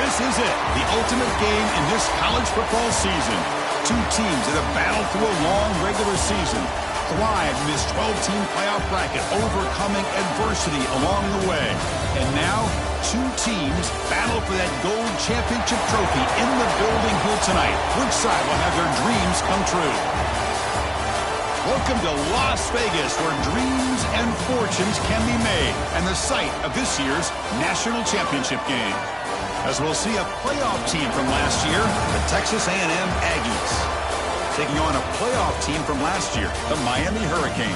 This is it, the ultimate game in this college football season. Two teams that have battled through a long regular season, thrived in this 12-team playoff bracket, overcoming adversity along the way. And now, two teams battle for that gold championship trophy in the building here tonight. Which side will have their dreams come true? Welcome to Las Vegas, where dreams and fortunes can be made, and the site of this year's national championship game. As we'll see a playoff team from last year, the Texas A&M Aggies, taking on a playoff team from last year, the Miami Hurricanes.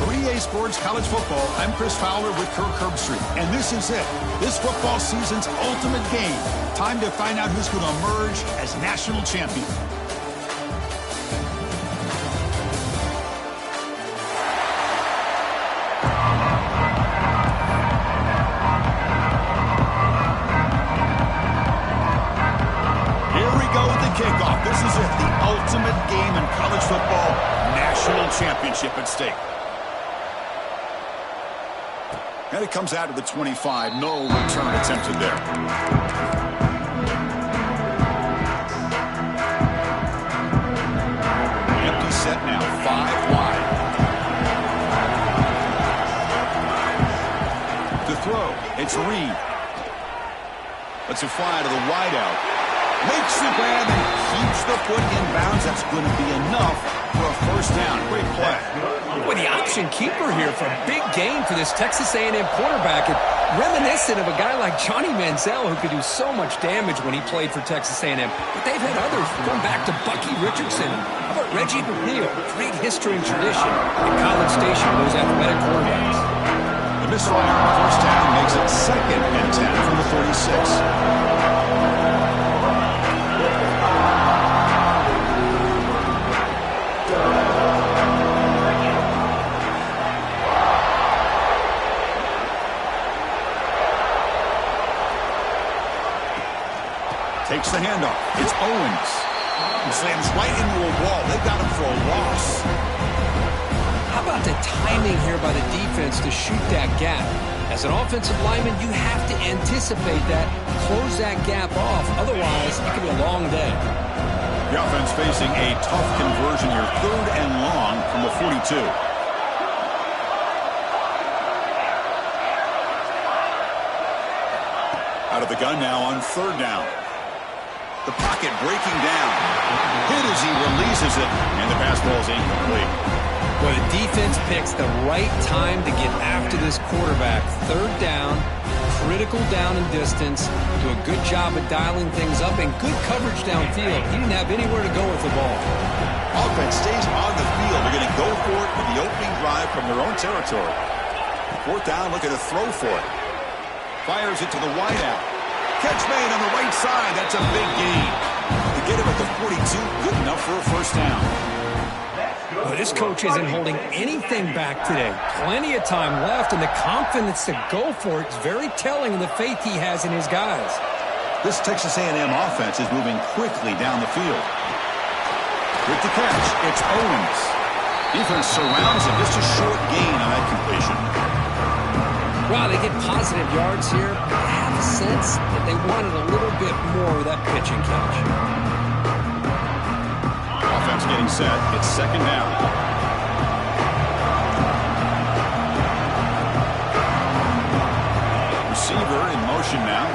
For EA Sports College Football, I'm Chris Fowler with Kirk Herbstreit, and this is it, this football season's ultimate game. Time to find out who's going to emerge as national champion. Kickoff. This is it, the ultimate game in college football, national championship at stake. And it comes out of the 25. No return attempted there. Empty set now, 5 wide. To throw, it's Reed. Lets it fly to the wideout. Makes the grab and keeps the foot in bounds. That's going to be enough for a first down. Great play. Boy, the option keeper here for a big game for this Texas A&M quarterback. And reminiscent of a guy like Johnny Manziel, who could do so much damage when he played for Texas A&M. But they've had others, going back to Bucky Richardson. How about Reggie McNeil? Great history and tradition in College Station with those athletic quarterbacks. The misfire on the first down makes it 2nd and 10 from the 46. Takes the handoff. It's Owens. He slams right into a wall. They got him for a loss. How about the timing here by the defense to shoot that gap? As an offensive lineman, you have to anticipate that, close that gap off. Otherwise, it could be a long day. The offense facing a tough conversion here. 3rd and long from the 42. Out of the gun now on 3rd down. The pocket breaking down. Hit as he releases it, and the pass ball is incomplete. Well, the defense picks the right time to get after this quarterback. 3rd down, critical down and distance. Do a good job of dialing things up and good coverage downfield. He didn't have anywhere to go with the ball. Offense stays on the field. They're going to go for it with the opening drive from their own territory. 4th down, looking to throw for it. Fires it to the wideout. Catch made on the right side. That's a big gain. To get him at the 42, good enough for a first down. Well, this coach isn't holding anything back today. Plenty of time left, and the confidence to go for it is very telling of the faith he has in his guys. This Texas A&M offense is moving quickly down the field. With the catch, it's Owens. Defense surrounds him. Just a short gain on that completion. Wow, they get positive yards here. I have a sense that they wanted a little bit more of that pitch and catch. Offense getting set. It's 2nd down. Receiver in motion now.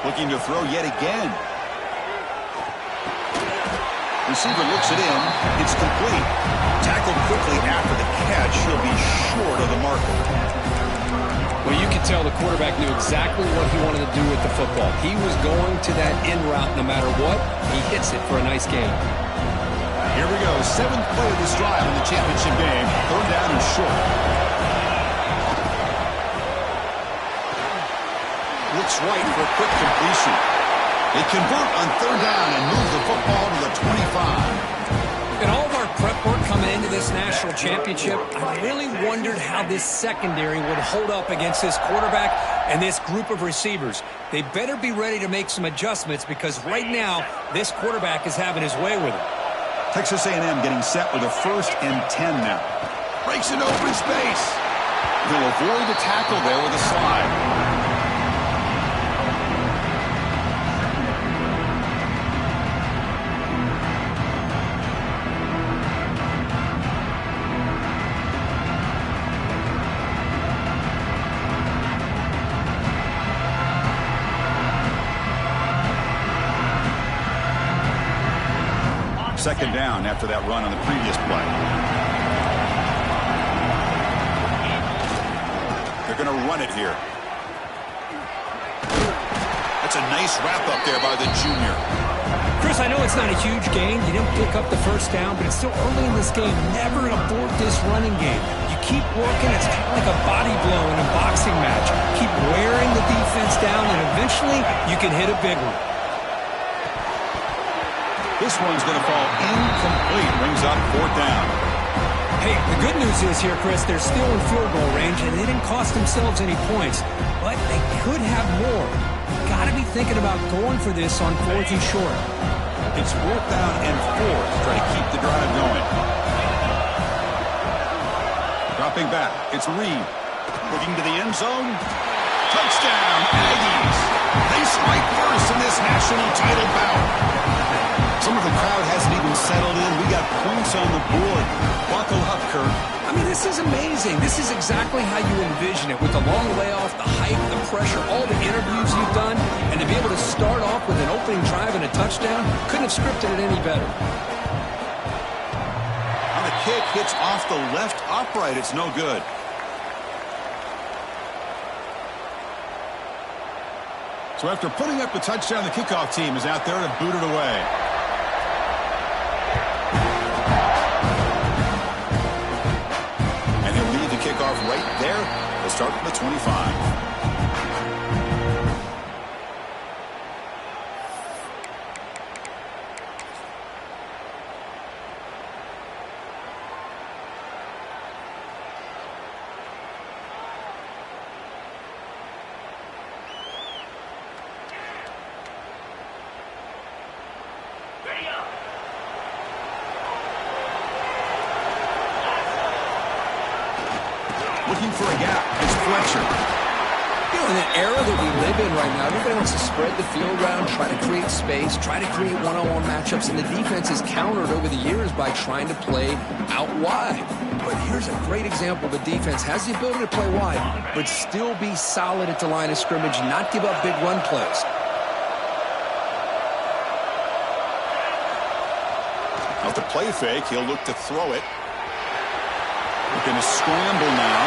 Looking to throw yet again. Receiver looks it in. It's complete. Tackled quickly after the catch. He'll be short of the marker. Well, you could tell the quarterback knew exactly what he wanted to do with the football. He was going to that in route no matter what. He hits it for a nice gain. Here we go. 7th play of this drive in the championship game. 3rd down and short. Looks right for a quick completion. They convert on 3rd down and move the football to the 25. In all of our prep work coming into this national championship, I really wondered how this secondary would hold up against this quarterback and this group of receivers. They better be ready to make some adjustments because right now, this quarterback is having his way with it. Texas A&M getting set with a 1st and 10 now. Breaks in open space. He'll avoid the tackle there with a slide. second down after that run on the previous play. They're going to run it here. That's a nice wrap-up there by the junior. Chris, I know it's not a huge gain. You didn't pick up the first down, but it's still early in this game. Never abort this running game. You keep working. It's kind of like a body blow in a boxing match. Keep wearing the defense down, and eventually you can hit a big one. This one's going to fall incomplete. Brings up fourth down. Hey, the good news is here, Chris, they're still in field goal range, and they didn't cost themselves any points, but they could have more. Got to be thinking about going for this on 4th and short. It's 4th down and 4 to try to keep the drive going. Dropping back, it's Reed. Looking to the end zone. Touchdown, Aggies. They strike first in this national title bout. Some of the crowd hasn't even settled in. We got points on the board. Buckle up, Kirk. I mean, this is amazing. This is exactly how you envision it, with the long layoff, the hype, the pressure, all the interviews you've done, and to be able to start off with an opening drive and a touchdown, couldn't have scripted it any better. Now the kick hits off the left upright. It's no good. So after putting up the touchdown, the kickoff team is out there to boot it away. Kickoff right there. They'll start from the 25. Looking for a gap. It's Fletcher. You know, in the era that we live in right now, everybody wants to spread the field around, try to create space, try to create one-on-one matchups, and the defense is countered over the years by trying to play out wide. But here's a great example. The defense has the ability to play wide, but still be solid at the line of scrimmage, not give up big run plays. Off the play fake, he'll look to throw it. We're going to scramble now.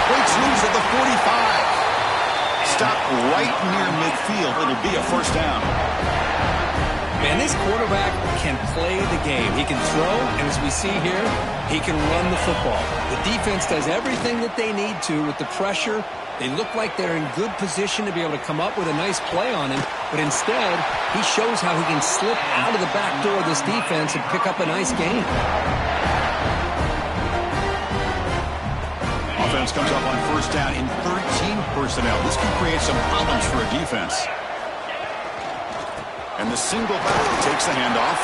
Breaks loose at the 45. Stop right near midfield. It'll be a first down. Man, this quarterback can play the game. He can throw, and as we see here, he can run the football. The defense does everything that they need to with the pressure. They look like they're in good position to be able to come up with a nice play on him, but instead, he shows how he can slip out of the back door of this defense and pick up a nice gain. Offense comes up on first down in 13 personnel. This can create some problems for a defense. And the single back takes the handoff.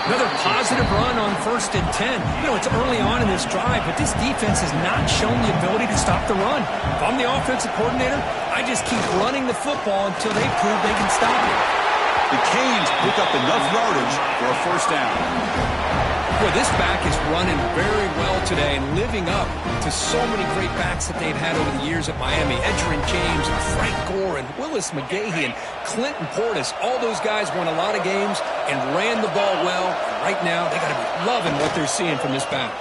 Another positive run on 1st and 10. You know, it's early on in this drive, but this defense has not shown the ability to stop the run. If I'm the offensive coordinator, I just keep running the football until they prove they can stop it. The Canes pick up enough yardage for a first down. Boy, this back is running very well today and living up to so many great backs that they've had over the years at Miami. Edgerrin James, and Frank Gore, and Willis McGahee, and Clinton Portis. All those guys won a lot of games and ran the ball well. Right now, they got to be loving what they're seeing from this back.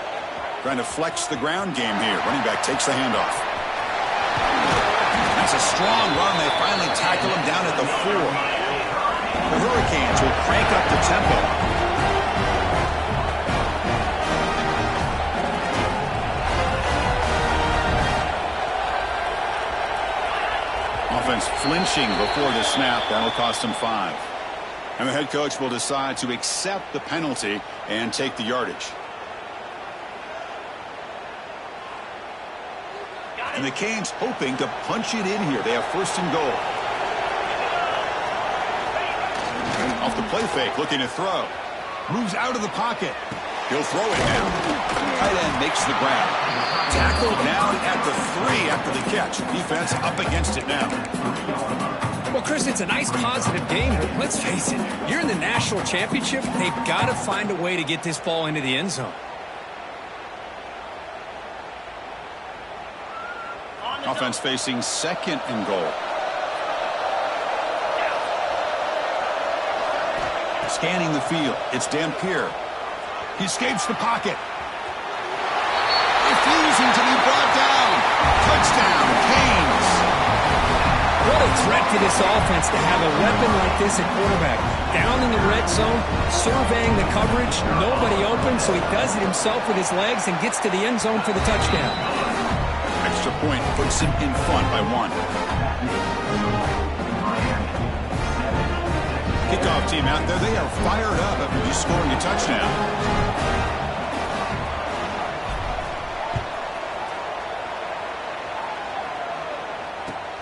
Trying to flex the ground game here. Running back takes the handoff. That's a strong run. They finally tackle him down at the 4. The Hurricanes will crank up the tempo. Offense flinching before the snap. That'll cost him 5. And the head coach will decide to accept the penalty and take the yardage. And the Canes hoping to punch it in here. They have 1st and goal. Off the play fake, looking to throw. Moves out of the pocket. He'll throw it now. Tight end makes the grab. Tackled down at the 3 after the catch. Defense up against it now. Well, Chris, it's a nice positive game, but let's face it, you're in the national championship. They've got to find a way to get this ball into the end zone. Offense facing 2nd and goal. Scanning the field, it's Dampier. He escapes the pocket. Refusing to be brought down. Touchdown, Canes. What a threat for this offense to have a weapon like this at quarterback. Down in the red zone, surveying the coverage, nobody open, so he does it himself with his legs and gets to the end zone for the touchdown. Extra point puts him in front by 1. Kickoff team out there, they are fired up after just scoring a touchdown.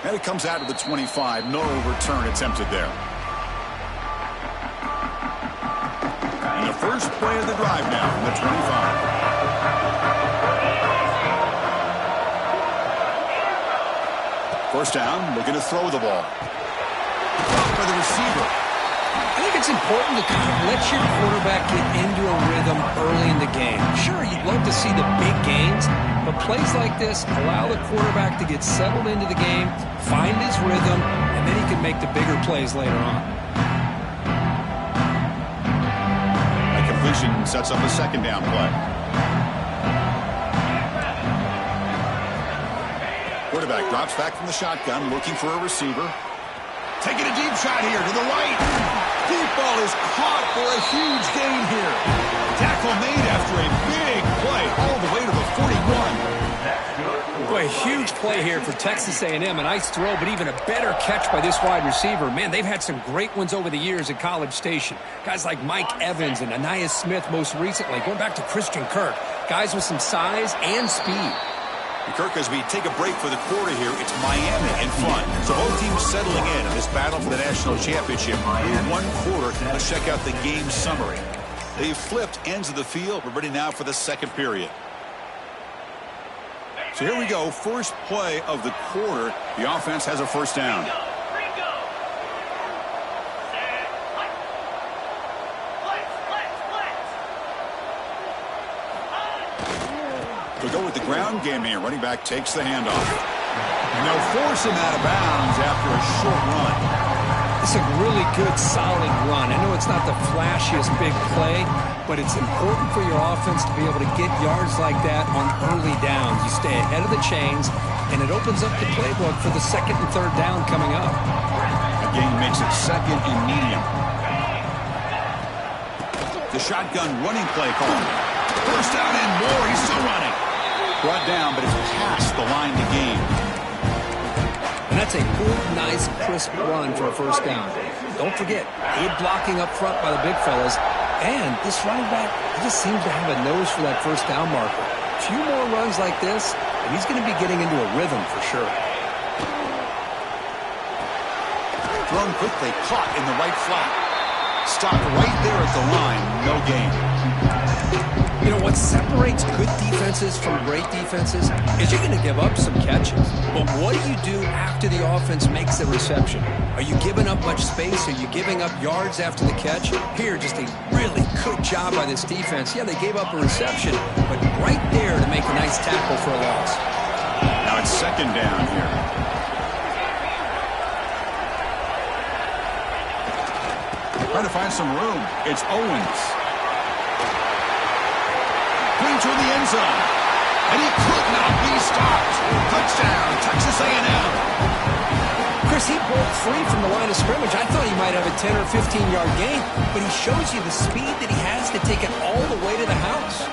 And it comes out of the 25. No return attempted there. And the first play of the drive now from the 25. First down, looking to throw the ball. For the receiver. I think it's important to kind of let your quarterback get into a rhythm early in the game. Sure, you'd love to see the big gains, but plays like this allow the quarterback to get settled into the game, find his rhythm, and then he can make the bigger plays later on. A completion sets up a second down play. Quarterback drops back from the shotgun, looking for a receiver. Taking a deep shot here to the right. Deep ball is caught for a huge gain here. Tackle made after a big play all the way to the 41. Boy, a huge play here for Texas A&M. A nice throw, but even a better catch by this wide receiver. Man, they've had some great ones over the years at College Station. Guys like Mike Evans and Anais Smith most recently, going back to Christian Kirk. Guys with some size and speed. Kirk, as we take a break for the quarter here, it's Miami in front. So both teams settling in this battle for the national championship. In 1 quarter, let's check out the game summary. They've flipped ends of the field. We're ready now for the second period. So here we go. First play of the quarter. The offense has a first down. We'll go with the ground game here. Running back takes the handoff. And they'll force him out of bounds after a short run. It's a really good, solid run. I know it's not the flashiest big play, but it's important for your offense to be able to get yards like that on early downs. You stay ahead of the chains, and it opens up the playbook for the second and third down coming up. The game makes it second and medium. The shotgun running play call. First down and more. He's still running. Brought down, but it's past the line to gain. And that's a good, nice, crisp run for a first down. Don't forget, good blocking up front by the big fellas. And this running back, he just seems to have a nose for that first down marker. A few more runs like this, and he's going to be getting into a rhythm for sure. Thrown quickly, caught in the right flat. Stopped right there at the line, no gain. You know, what separates good defenses from great defenses is you're going to give up some catches. But what do you do after the offense makes the reception? Are you giving up much space? Are you giving up yards after the catch? Here, just a really good job by this defense. Yeah, they gave up a reception, but right there to make a nice tackle for a loss. Now it's second down here. Trying to find some room. It's Owens. Clean toward the end zone. And he could not be stopped. Touchdown, Texas A&M. Chris, he broke free from the line of scrimmage. I thought he might have a 10 or 15-yard gain, but he shows you the speed that he has to take it all the way to the house.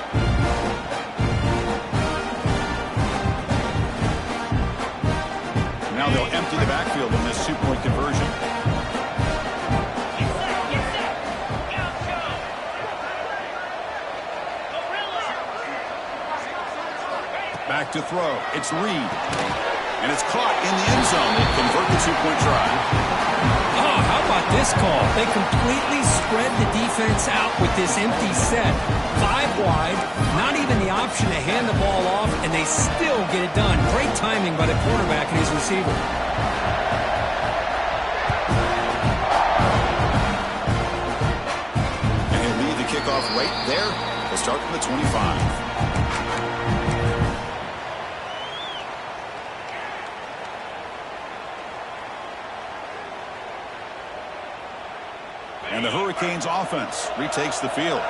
Now they'll empty the backfield in this two-point conversion. Back to throw. It's Reed. And it's caught in the end zone. They convert the two-point try. Oh, how about this call? They completely spread the defense out with this empty set. 5 wide, not even the option to hand the ball off, and they still get it done. Great timing by the quarterback and his receiver. And he'll lead the kickoff right there. They'll start from the 25. And the Hurricanes offense retakes the field.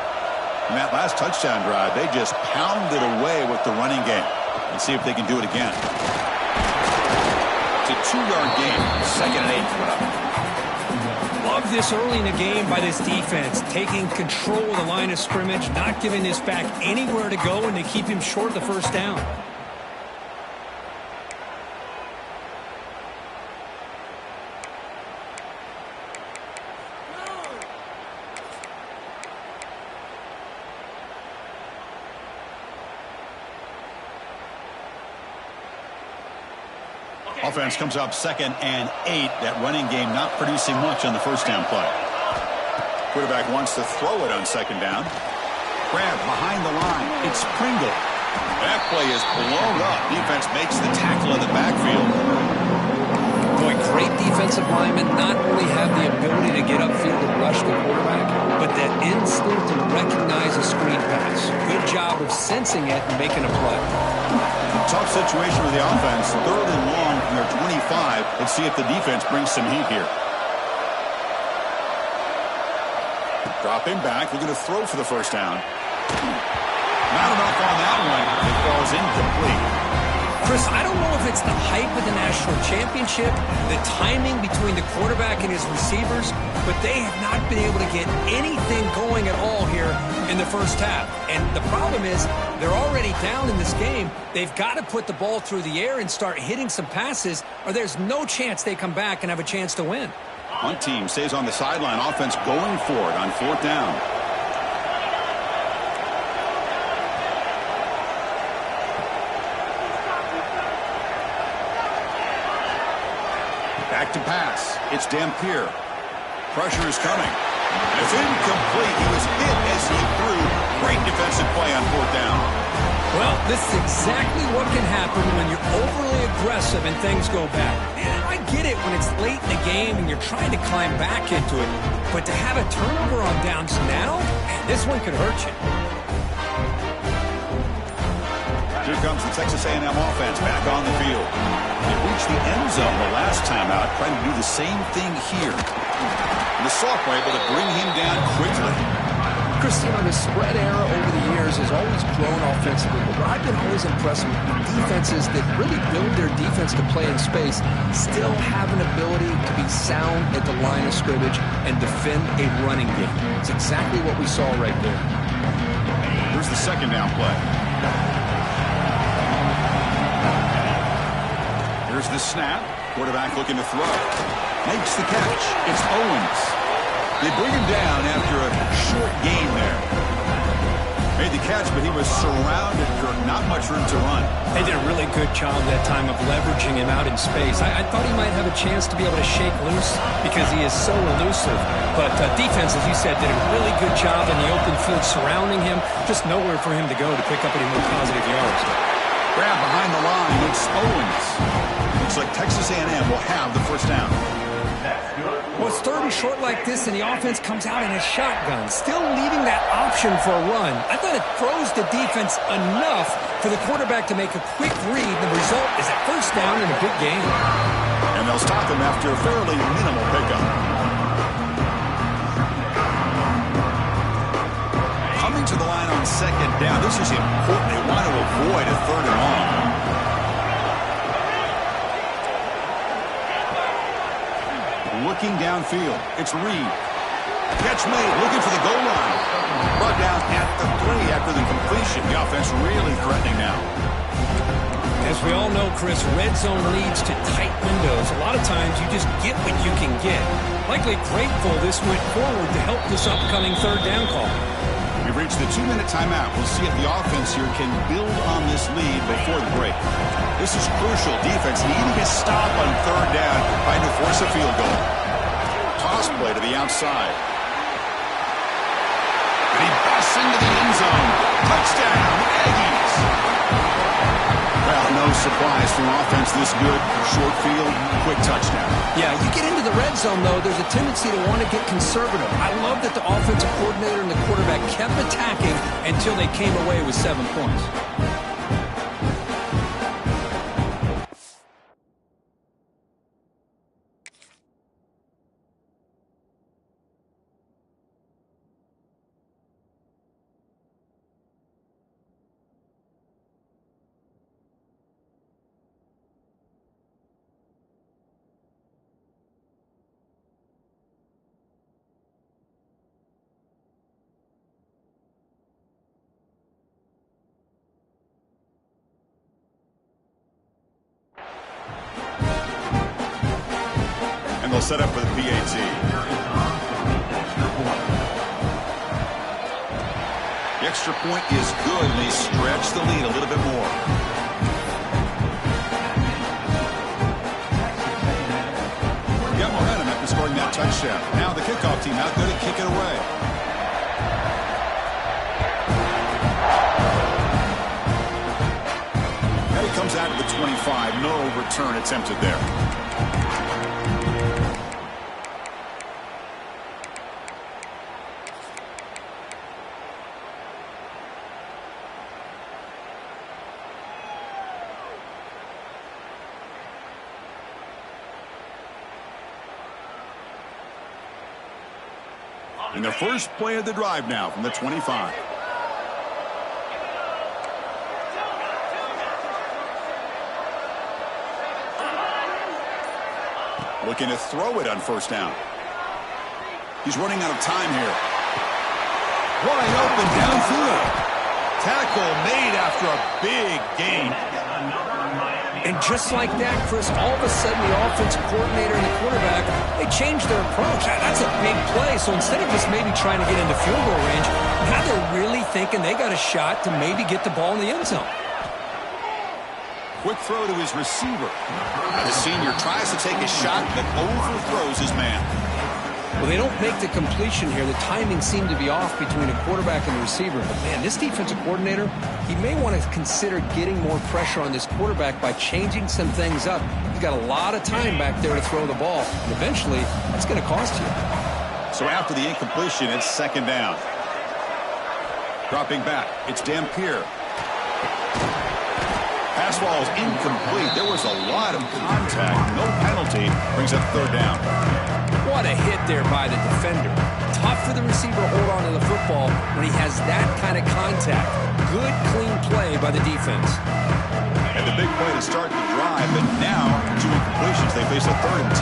In that last touchdown drive, they just pounded away with the running game. Let's see if they can do it again. It's a 2-yard gain. 2nd and 8 coming up. Love this early in the game by this defense, taking control of the line of scrimmage, not giving this back anywhere to go, and they keep him short of the first down. Offense comes up 2nd and 8. That running game not producing much on the first down play. Quarterback wants to throw it on 2nd down. Grab behind the line. It's Pringle. That play is blown up. Defense makes the tackle in the backfield. Boy, great defensive linemen not only have the ability to get upfield and rush the quarterback, but that instinct to recognize a screen pass. Good job of sensing it and making a play. Tough situation for the offense. 3rd and long from their 25. Let's see if the defense brings some heat here. Dropping back, looking to throw for the first down. Not enough on that one. It falls incomplete. Chris, I don't know if it's the hype of the national championship, the timing between the quarterback and his receivers, but they have not been able to get anything going at all here in the first half. And the problem is they're already down in this game. They've got to put the ball through the air and start hitting some passes, or there's no chance they come back and have a chance to win. One team stays on the sideline. Offense going for it on 4th down. Back to pass. It's Dampier. Pressure is coming. It's incomplete. He was hit as he threw. Great defensive play on 4th down. Well, this is exactly what can happen when you're overly aggressive and things go bad. And I get it when it's late in the game and you're trying to climb back into it. But to have a turnover on downs now, man, this one could hurt you. Here comes the Texas A&M offense back on the field. They reached the end zone the last time out, trying to do the same thing here. And the sophomore able to bring him down quickly. Chris, the spread era over the years has always grown offensively, but what I've been always impressed with defenses that really build their defense to play in space still have an ability to be sound at the line of scrimmage and defend a running game. It's exactly what we saw right there. Here's the 2nd down play. Here's the snap. Quarterback looking to throw. Makes the catch. It's Owens. They bring him down after a short gain there. Made the catch, but he was surrounded for not much room to run. They did a really good job that time of leveraging him out in space. I thought he might have a chance to be able to shake loose because he is so elusive. But defense, as you said, did a really good job in the open field surrounding him. Just nowhere for him to go to pick up any more positive yards. Grab behind the line. It's Owens. Looks like Texas A&M will have the first down. Well, it's 3rd and short like this, and the offense comes out in a shotgun, still leaving that option for a run. I thought it froze the defense enough for the quarterback to make a quick read. The result is a first down in a big game. And they'll stop him after a fairly minimal pickup. Coming to the line on 2nd down. This is important. They want to avoid a 3rd and long. Looking downfield. It's Reed. Catch made. Looking for the goal line. Brought down at the 3 after the completion. The offense really threatening now. As we all know, Chris, red zone leads to tight windows. A lot of times you just get what you can get. Likely grateful this went forward to help this upcoming 3rd down call. We've reached the 2-minute timeout. We'll see if the offense here can build on this lead before the break. This is crucial. Defense needing a stop on 3rd down, trying to force a field goal. Toss play to the outside. And he busts into the end zone. Touchdown, Aggies. Well, no surprise from offense this good. Short field, quick touchdown. Yeah, you get into the red zone, though, there's a tendency to want to get conservative. I love that the offensive coordinator and the quarterback kept attacking until they came away with 7 points. And they'll set up for the PAT. The extra point is good, and they stretch the lead a little bit more. Got momentum after scoring that touchdown. Now the kickoff team out there to kick it away. Now he comes out to the 25. No return attempted there. And the first play of the drive now from the 25. Looking to throw it on first down. He's running out of time here. Wide open downfield. Tackle made after a big gain. And just like that, Chris, all of a sudden the offensive coordinator and the quarterback, they changed their approach. That's a big play. So instead of just maybe trying to get into field goal range, now they're really thinking they got a shot to maybe get the ball in the end zone. Quick throw to his receiver. The senior tries to take a shot that overthrows his man. Well, they don't make the completion here. The timing seemed to be off between a quarterback and the receiver. But, man, this defensive coordinator, he may want to consider getting more pressure on this quarterback by changing some things up. He's got a lot of time back there to throw the ball. And eventually, that's going to cost you. So after the incompletion, it's second down. Dropping back, it's Dampier. Pass ball is incomplete. There was a lot of contact. No penalty. Brings up third down. What a hit there by the defender. Tough for the receiver to hold on to the football when he has that kind of contact. Good, clean play by the defense. And the big play to start the drive, but now, two incompletions. They face a 3rd and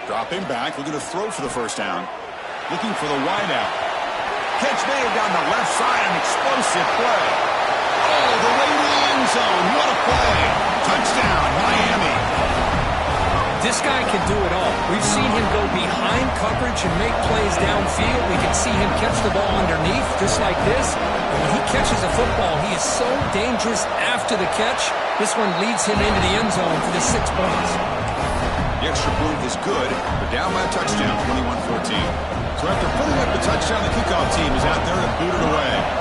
10. Dropping back, looking to throw for the first down. Looking for the wideout. Catch made down the left side, an explosive play. Oh, the way to the end zone. What a play. Touchdown, Miami. This guy can do it all. We've seen him go behind coverage and make plays downfield. We can see him catch the ball underneath, just like this. And when he catches a football, he is so dangerous after the catch. This one leads him into the end zone for the 6 points. The extra point is good. They're down by a touchdown, 21-14. So after putting up the touchdown, the kickoff team is out there to boot it away.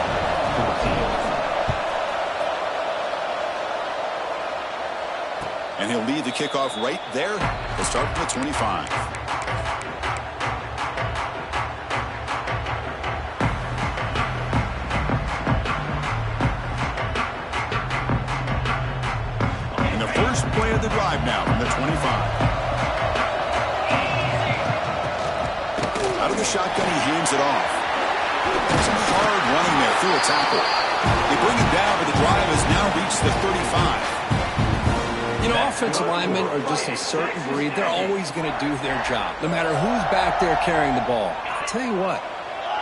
And he'll lead the kickoff right there. They'll start from the 25. And the first play of the drive now from the 25. Out of the shotgun, he hands it off. Some hard running there through a tackle. They bring him down, but the drive has now reached the 35. You know, offensive linemen are just a certain breed. They're always going to do their job, no matter who's back there carrying the ball. I'll tell you what,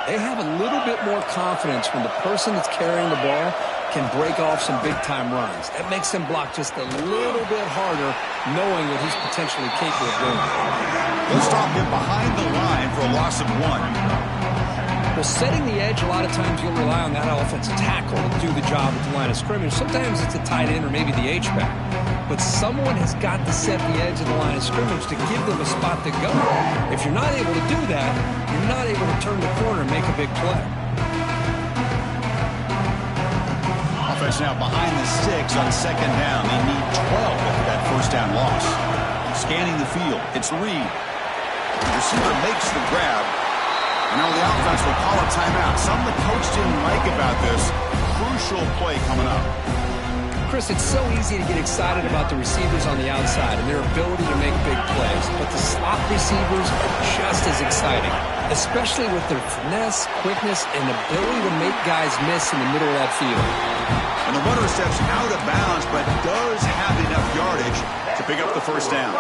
they have a little bit more confidence when the person that's carrying the ball can break off some big-time runs. That makes them block just a little bit harder, knowing what he's potentially capable of doing. They'll stop him behind the line for a loss of 1. Well, setting the edge, a lot of times you'll rely on that offensive tackle to do the job at the line of scrimmage. Sometimes it's a tight end or maybe the H-back. But someone has got to set the edge of the line of scrimmage to give them a spot to go. If you're not able to do that, you're not able to turn the corner and make a big play. Offense now behind the 6 on second down. They need 12 after that first down loss. Scanning the field, it's Reed. The receiver makes the grab. And now the offense will call a timeout. Something the coach didn't like about this. Crucial play coming up. Chris, it's so easy to get excited about the receivers on the outside and their ability to make big plays. But the slot receivers are just as exciting, especially with their finesse, quickness, and ability to make guys miss in the middle of that field. And the runner steps out of bounds, but does have enough yardage to pick up the first down.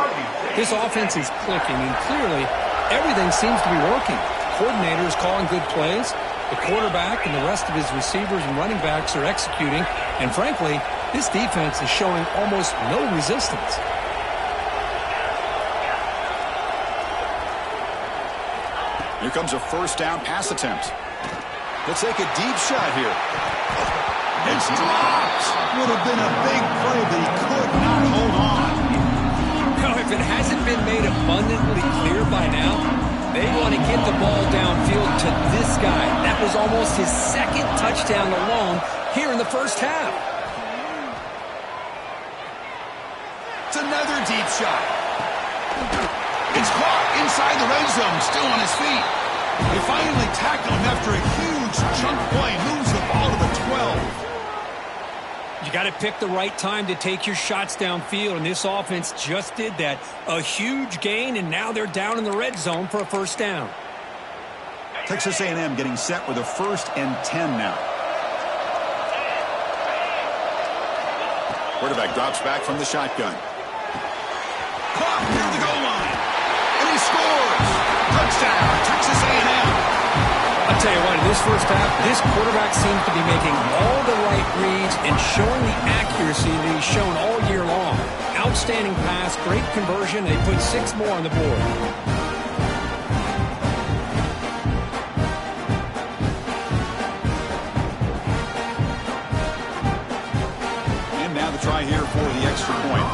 This offense is clicking, and clearly everything seems to be working. The coordinator is calling good plays. The quarterback and the rest of his receivers and running backs are executing. And frankly, This defense is showing almost no resistance. Here comes a first down pass attempt. Let's take a deep shot here. It's dropped. Would have been a big play, but he could not hold on. Now, if it hasn't been made abundantly clear by now, they want to get the ball downfield to this guy. That was almost his second touchdown alone here in the first half. It's another deep shot. It's caught inside the red zone, still on his feet. They finally tackle him after a huge chunk play. Moves the ball to the 12. You got to pick the right time to take your shots downfield, and this offense just did that. A huge gain, and now they're down in the red zone for a first down. Texas A&M getting set with a 1st and 10 now. Quarterback drops back from the shotgun. Caught near the goal line. And he scores. Touchdown, Texas A&M. I'll tell you what, in this first half, this quarterback seems to be making all the right reads and showing the accuracy that he's shown all year long. Outstanding pass, great conversion. They put 6 more on the board. And now the try here for the extra point.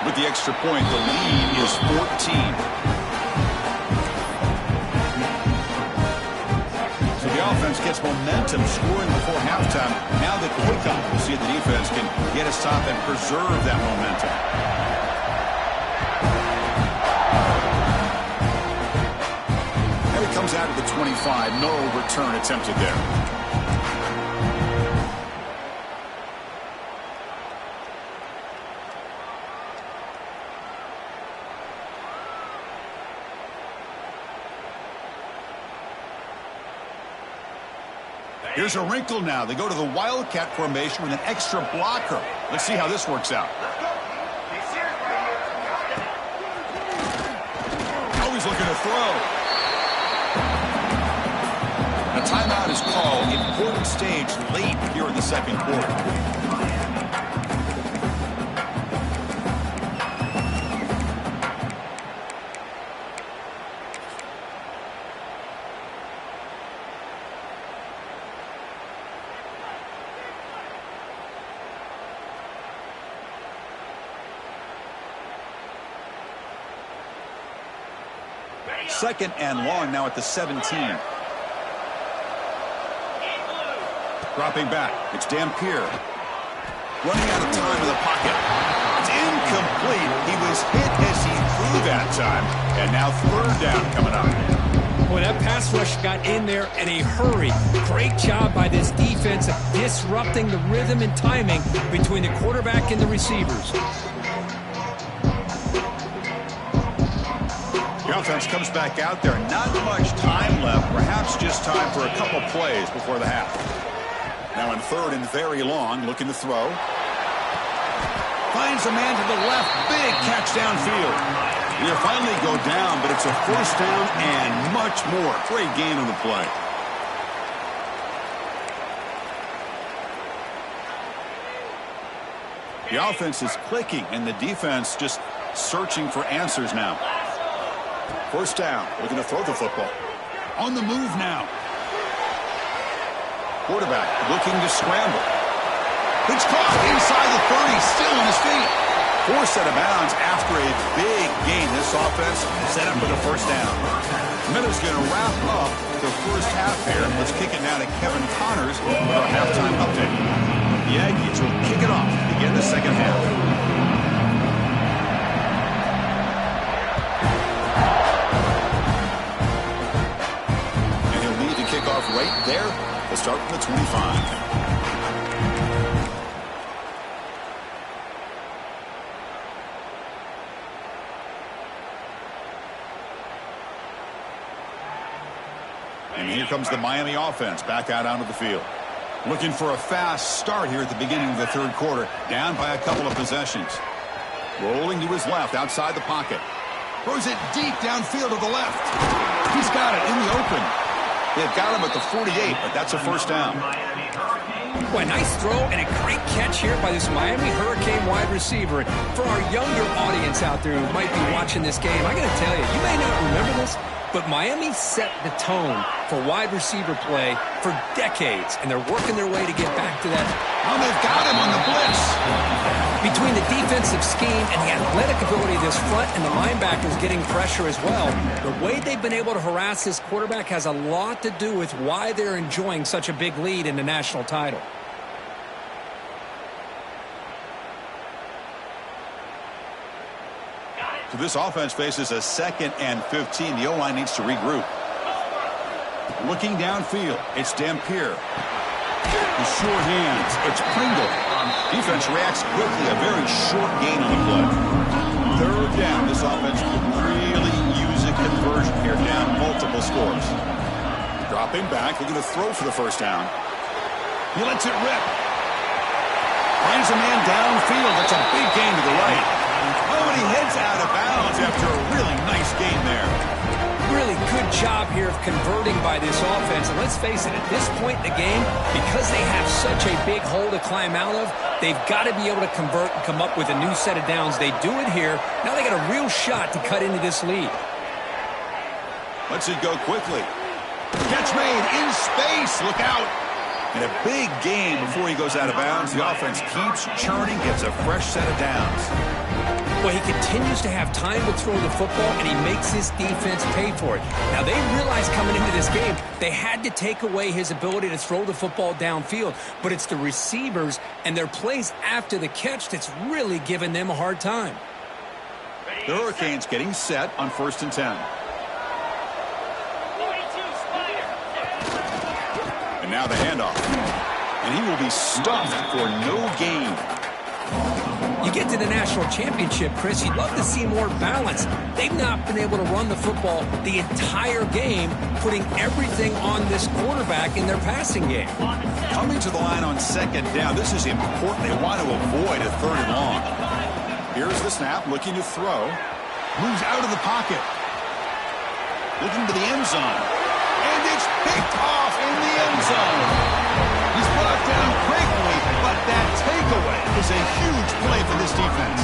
With the extra point, the lead is 14. Offense gets momentum scoring before halftime. Now the kickoff. We'll see if the defense can get a stop and preserve that momentum. There he comes out of the 25. No return attempted there. Here's a wrinkle now. They go to the Wildcat formation with an extra blocker. Let's see how this works out. Always looking to throw. A timeout is called. Important stage late here in the second quarter. Second and long now at the 17. Dropping back. It's Dampier. Running out of time in the pocket. It's incomplete. He was hit as he threw that time. And now 3rd down coming up. Boy, that pass rush got in there in a hurry. Great job by this defense of disrupting the rhythm and timing between the quarterback and the receivers. The offense comes back out there. Not much time left. Perhaps just time for a couple plays before the half. Now in 3rd and very long, looking to throw. Finds a man to the left. Big catch downfield. He'll finally go down, but it's a 1st down and much more. Great gain on the play. The offense is clicking, and the defense just searching for answers now. 1st down, looking to throw the football. On the move now. Quarterback looking to scramble. It's caught inside the 30, still on his feet. Forced out of bounds after a big gain. This offense set up for the 1st down. Miller's going to wrap up the first half here. Let's kick it now to Kevin Connors with our halftime update. The Aggies will kick it off to begin the second half. Kickoff right there to start from the 25. And here comes the Miami offense back out onto the field. Looking for a fast start here at the beginning of the 3rd quarter. Down by a couple of possessions. Rolling to his left outside the pocket. Throws it deep downfield to the left. He's got it in the open. They've got him at the 48, but that's a first down. Boy, nice throw and a great catch here by this Miami Hurricane wide receiver. And for our younger audience out there who might be watching this game, I got to tell you may not remember this, but Miami set the tone for wide receiver play for decades, and they're working their way to get back to that. Oh, they've got him on the blitz. Between the defensive scheme and the athletic ability of this front and the linebackers getting pressure as well, the way they've been able to harass this quarterback has a lot to do with why they're enjoying such a big lead in the national title. So this offense faces a 2nd and 15. The O-line needs to regroup. Looking downfield, it's Dampier. The sure hands, it's Pringle. Defense reacts quickly, a very short gain on the play. 3rd down, this offense could really use a conversion here, down multiple scores. Dropping back, looking to throw for the first down. He lets it rip. Finds a man downfield, that's a big gain to the right. Oh, and he heads out of bounds after a really nice gain there. Really good job here of converting by this offense. And let's face it, at this point in the game, because they have such a big hole to climb out of, they've got to be able to convert and come up with a new set of downs. They do it here. Now they got a real shot to cut into this lead. Lets it go quickly. Catch made in space. Look out. And a big gain before he goes out of bounds. The offense keeps churning, gets a fresh set of downs. Well, he continues to have time to throw the football, and he makes his defense pay for it. Now, they realized coming into this game they had to take away his ability to throw the football downfield, but it's the receivers and their plays after the catch that's really giving them a hard time. The Hurricanes getting set on 1st and 10. And now the handoff. And he will be stuffed for no gain. You get to the national championship, Chris, you'd love to see more balance. They've not been able to run the football the entire game, putting everything on this quarterback in their passing game. Coming to the line on 2nd down, this is important. They want to avoid a 3rd and long. Here's the snap, looking to throw. Moves out of the pocket. Looking to the end zone. And it's picked off in the end zone. He's brought down quickly, but that takeaway is a huge play for this defense.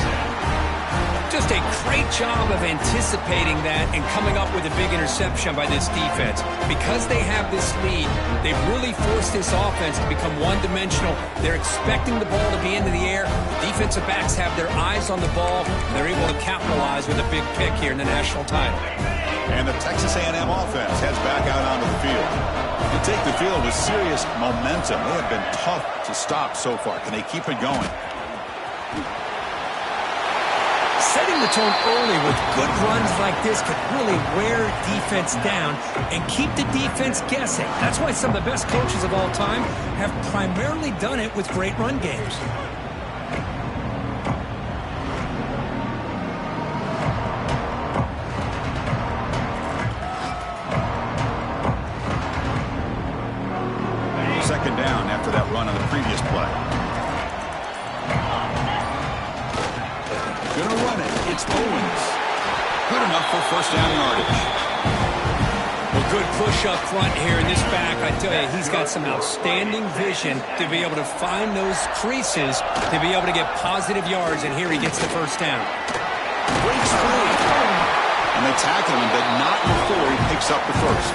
Just a great job of anticipating that and coming up with a big interception by this defense. Because they have this lead, they've really forced this offense to become one-dimensional. They're expecting the ball to be into the air. The defensive backs have their eyes on the ball. They're able to capitalize with a big pick here in the national title. And the Texas A&M offense heads back out onto the field. They take the field with serious momentum. They have been tough to stop so far. Can they keep it going? Setting the tone early with good runs like this could really wear defense down and keep the defense guessing. That's why some of the best coaches of all time have primarily done it with great run games. Second down after that run on the previous play. Gonna run it. It's Owens. Good enough for first down yardage. Well, good push up front here in this back. I tell you, he's got some outstanding vision to be able to find those creases to be able to get positive yards, and here he gets the first down. Breaks free. And they tackle him, but not before he picks up the first.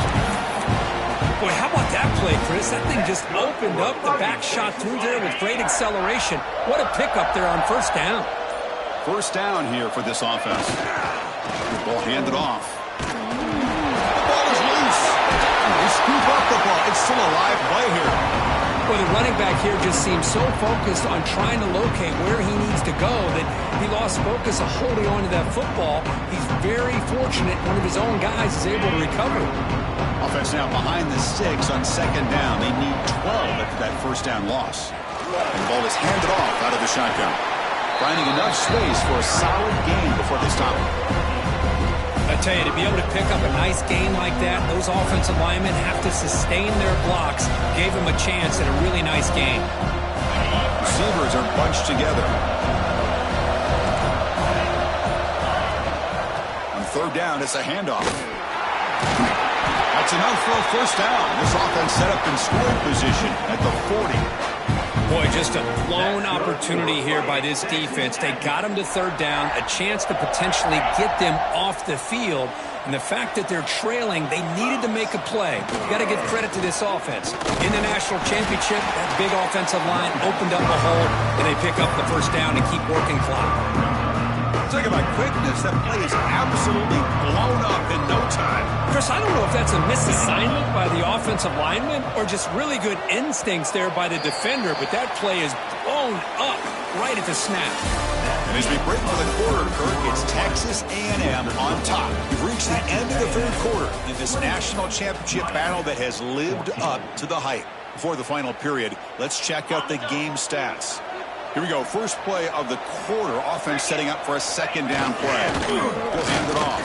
Boy, how about that play, Chris? That thing just opened up. The back shot through there with great acceleration. What a pickup there on first down. First down here for this offense. The ball handed off. The ball is loose. They scoop up the ball. It's still a live play here. Well, the running back here just seems so focused on trying to locate where he needs to go that he lost focus of holding on to that football. He's very fortunate one of his own guys is able to recover. Offense now behind the 6 on second down. They need 12 after that first down loss. And the ball is handed off out of the shotgun. Finding enough space for a solid gain before they stop him. I tell you, to be able to pick up a nice gain like that, those offensive linemen have to sustain their blocks. Gave him a chance at a really nice gain. Receivers are bunched together. On third down, it's a handoff. That's enough for a first down. This offense set up in scoring position at the 40. Boy, just a blown opportunity here by this defense. They got him to third down, a chance to potentially get them off the field. And the fact that they're trailing, they needed to make a play. You got to give credit to this offense. In the national championship, that big offensive line opened up a hole, and they pick up the first down and keep working clock. Talking about quickness, that play is absolutely blown up in no time. Chris, I don't know if that's a misassignment by the offensive lineman or just really good instincts there by the defender, but that play is blown up right at the snap. And as we break for the quarter, Kirk, it's Texas A&M on top. We've reached the end of the third quarter in this national championship battle that has lived up to the hype. Before the final period, let's check out the game stats. Here we go. First play of the quarter. Offense setting up for a second down play. They'll hand it off.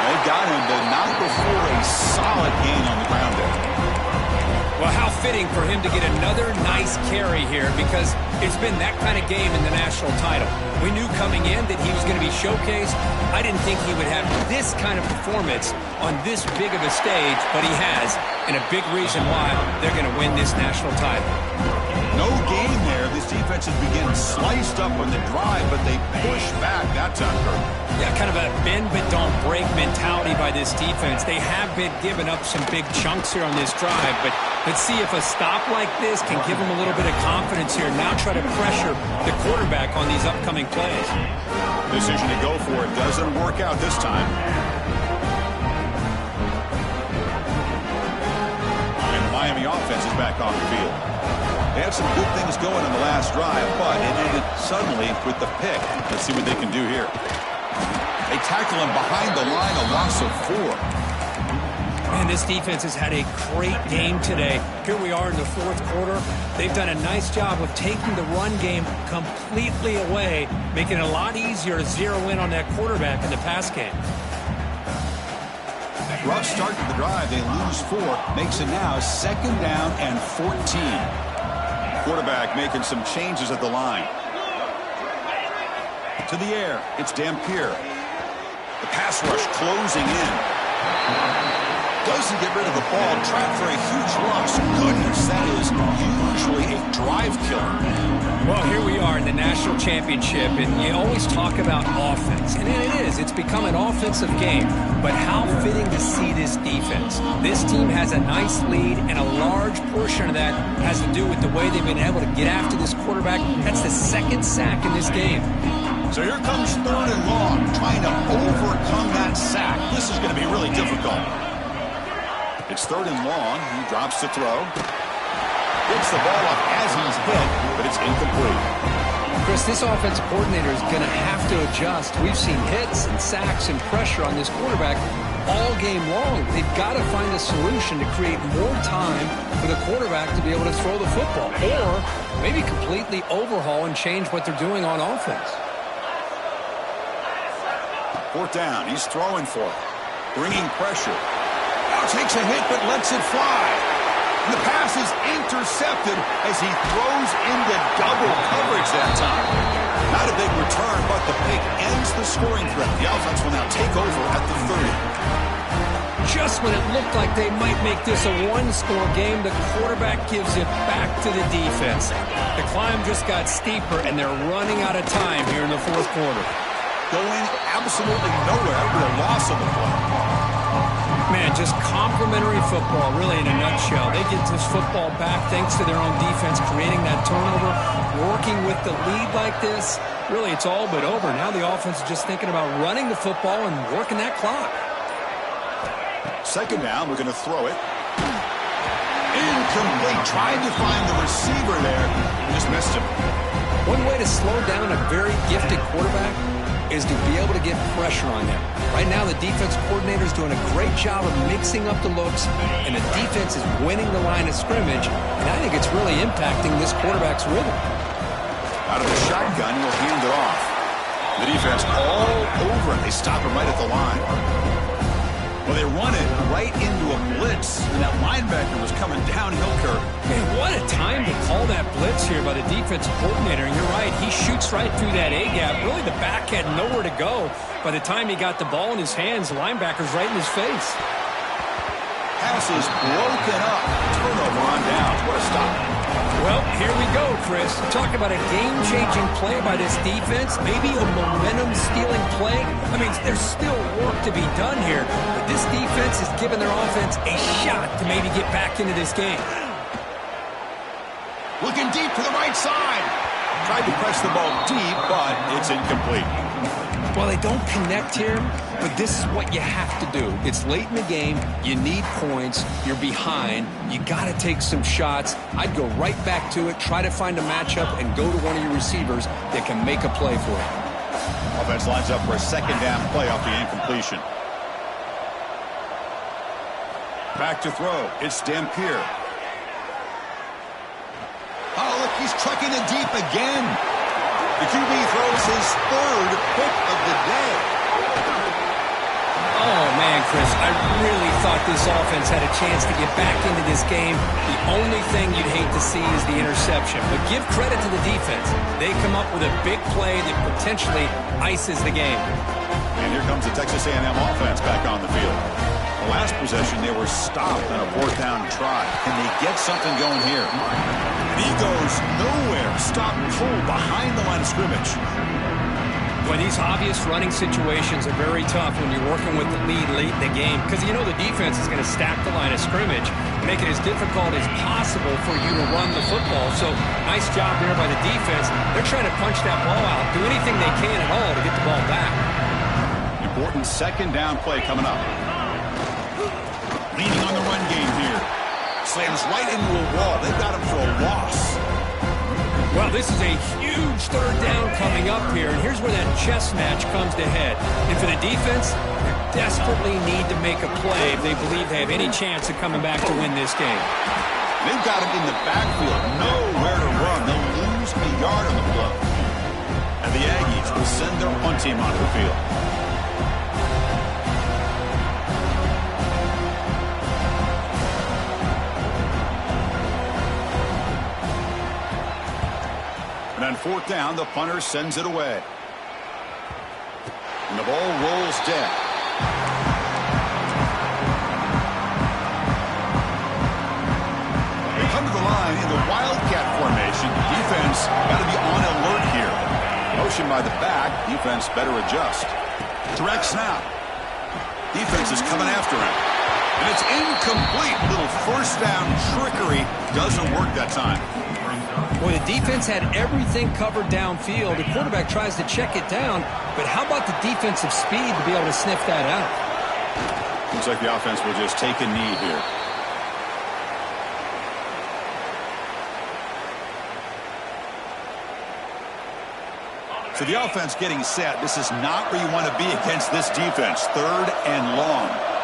They got him, but not before a solid gain on the ground there. Well, how fitting for him to get another nice carry here, because it's been that kind of game in the national title. We knew coming in that he was going to be showcased. I didn't think he would have this kind of performance on this big of a stage, but he has, and a big reason why they're going to win this national title. No gain there. This defense has begun sliced up on the drive, but they push back that time, Kirk. Yeah, kind of a bend but don't break mentality by this defense. They have been giving up some big chunks here on this drive, but let's see if a stop like this can give them a little bit of confidence here. Now try to pressure the quarterback on these upcoming plays. Decision to go for it doesn't work out this time. And the Miami offense is back on the field. They had some good things going in the last drive, but it ended suddenly with the pick. Let's see what they can do here. They tackle him behind the line, a loss of 4. Man, this defense has had a great game today. Here we are in the fourth quarter. They've done a nice job of taking the run game completely away, making it a lot easier to zero in on that quarterback in the pass game. Rough start to the drive. They lose 4. Makes it now second down and 14. Quarterback making some changes at the line. To the air, it's Dampier. The pass rush closing in. Doesn't get rid of the ball, trapped for a huge loss. Goodness, that is usually a drive killer. Well, here we are in the national championship, and you always talk about offense. And it is. It's become an offensive game. But how fitting to see this defense. This team has a nice lead, and a large portion of that has to do with the way they've been able to get after this quarterback. That's the second sack in this game. So here comes third and long, trying to overcome that sack. This is going to be really difficult. It's third and long. He drops to throw. Gets the ball up as he's hit, but it's incomplete. Chris, this offensive coordinator is going to have to adjust. We've seen hits and sacks and pressure on this quarterback all game long. They've got to find a solution to create more time for the quarterback to be able to throw the football, or maybe completely overhaul and change what they're doing on offense. Fourth down. He's throwing for it. Bringing pressure. Now takes a hit but lets it fly. And the pass is intercepted as he throws into double coverage that time. Not a big return, but the pick ends the scoring threat. The offense will now take over at the 30. Just when it looked like they might make this a one-score game, the quarterback gives it back to the defense. The climb just got steeper, and they're running out of time here in the fourth quarter. Going absolutely nowhere with a loss of the play. Man, just complimentary football, really in a nutshell. They get this football back thanks to their own defense, creating that turnover, working with the lead like this. Really, it's all but over. Now the offense is just thinking about running the football and working that clock. Second down, we're going to throw it. Incomplete. Tried to find the receiver there. Just missed him. One way to slow down a very gifted quarterback is to be able to get pressure on them. Right now, the defense coordinator is doing a great job of mixing up the looks, and the defense is winning the line of scrimmage, and I think it's really impacting this quarterback's rhythm. Out of the shotgun, he'll hand it off. The defense all over it. They stop him right at the line. Well, they run it right into a blitz, and that linebacker was coming downhill, Kirk. Man, what a time to call that blitz here by the defensive coordinator. And you're right, he shoots right through that A-gap. Really, the back had nowhere to go. By the time he got the ball in his hands, the linebacker's right in his face. Pass is broken up. Turnover on downs. What a stop. Well, here we go, Chris. Talk about a game-changing play by this defense. Maybe a momentum-stealing play. I mean, there's still work to be done here. But this defense is giving their offense a shot to maybe get back into this game. Looking deep to the right side. Tried to press the ball deep, but it's incomplete. Well, they don't connect here, but this is what you have to do. It's late in the game. You need points. You're behind. You got to take some shots. I'd go right back to it, try to find a matchup, and go to one of your receivers that can make a play for it. Offense lines up for a second down play off the incompletion. Back to throw. It's Dampier. Oh, look, he's trucking it deep again. The QB throws his third pick of the day. Oh, man, Chris, I really thought this offense had a chance to get back into this game. The only thing you'd hate to see is the interception. But give credit to the defense. They come up with a big play that potentially ices the game. And here comes the Texas A&M offense back on the field. The last possession, they were stopped on a fourth down try. Can they get something going here? And he goes nowhere. Stop pull behind the line of scrimmage. Well, these obvious running situations are very tough when you're working with the lead late in the game because you know the defense is going to stack the line of scrimmage, make it as difficult as possible for you to run the football. So, nice job there by the defense. They're trying to punch that ball out, do anything they can at all to get the ball back. Important second down play coming up. Leaning on the run game here. Slams right into a wall. They've got him for a loss. Well, this is a huge third down coming up here, and here's where that chess match comes to head. And for the defense, they desperately need to make a play if they believe they have any chance of coming back to win this game. They've got him in the backfield. Nowhere to run. They'll lose a yard on the play. And the Aggies will send their punt team onto the field. And on fourth down, the punter sends it away. And the ball rolls dead. They come to the line in the Wildcat formation. Defense got to be on alert here. Motion by the back. Defense better adjust. Direct snap. Defense is coming after him. And it's incomplete. Little first down trickery. Doesn't work that time. Boy, the defense had everything covered downfield. The quarterback tries to check it down, but how about the defensive speed to be able to sniff that out? Looks like the offense will just take a knee here. So the offense getting set. This is not where you want to be against this defense. Third and long.